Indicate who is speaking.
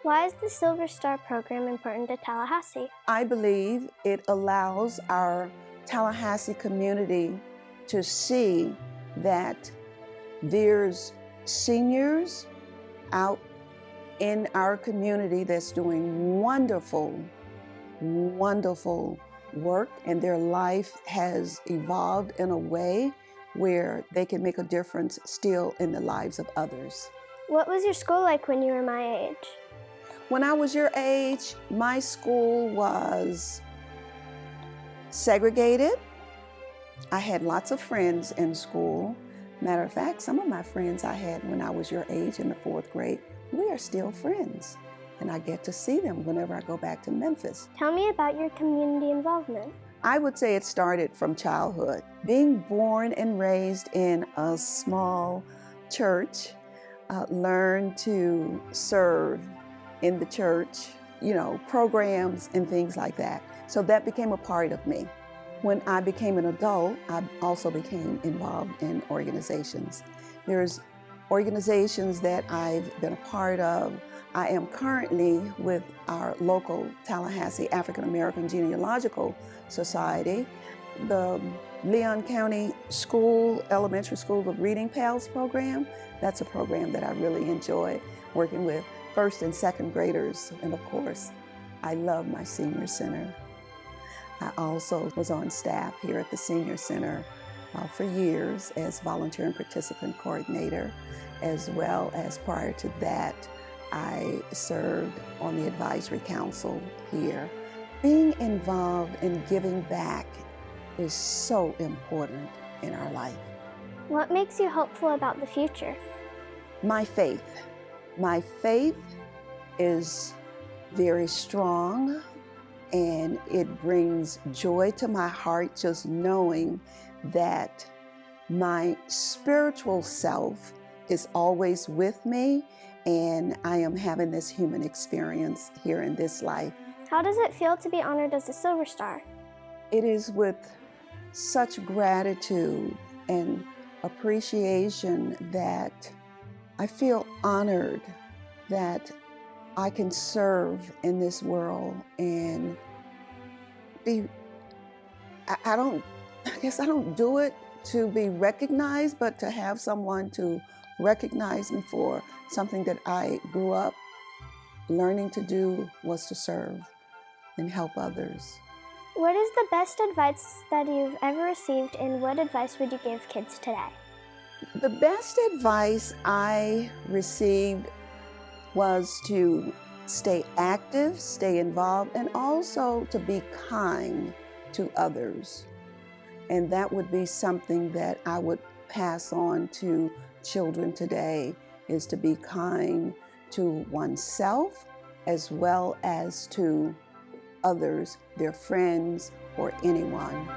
Speaker 1: Why is the Silver Star program important to Tallahassee?
Speaker 2: I believe it allows our Tallahassee community to see that there's seniors out in our community that's doing wonderful, wonderful work, and their life has evolved in a way where they can make a difference still in the lives of others.
Speaker 1: What was your school like when you were my age?
Speaker 2: When I was your age, my school was segregated. I had lots of friends in school. Matter of fact, some of my friends I had when I was your age in the 4th grade, we are still friends. And I get to see them whenever I go back to Memphis.
Speaker 1: Tell me about your community involvement.
Speaker 2: I would say it started from childhood. Being born and raised in a small church, learned to serve in the church, programs and things like that. So that became a part of me. When I became an adult, I also became involved in organizations. There's organizations that I've been a part of. I am currently with our local Tallahassee African American Genealogical Society, the Leon County Elementary School, the Reading Pals program. That's a program that I really enjoy working with 1st and 2nd graders. And of course, I love my senior center. I also was on staff here at the senior center for years as volunteer and participant coordinator, as well as prior to that, I served on the advisory council here. Being involved in giving back is so important in our life.
Speaker 1: What makes you hopeful about the future?
Speaker 2: My faith. My faith is very strong, and it brings joy to my heart just knowing that my spiritual self is always with me, and I am having this human experience here in this life.
Speaker 1: How does it feel to be honored as a Silver Star?
Speaker 2: It is with such gratitude and appreciation that I feel honored that I can serve in this world and I guess I don't do it to be recognized, but to have someone to recognize me for something that I grew up learning to do was to serve and help others.
Speaker 1: What is the best advice that you've ever received, and what advice would you give kids today?
Speaker 2: The best advice I received was to stay active, stay involved, and also to be kind to others. And that would be something that I would pass on to children today, is to be kind to oneself as well as to others, their friends, or anyone.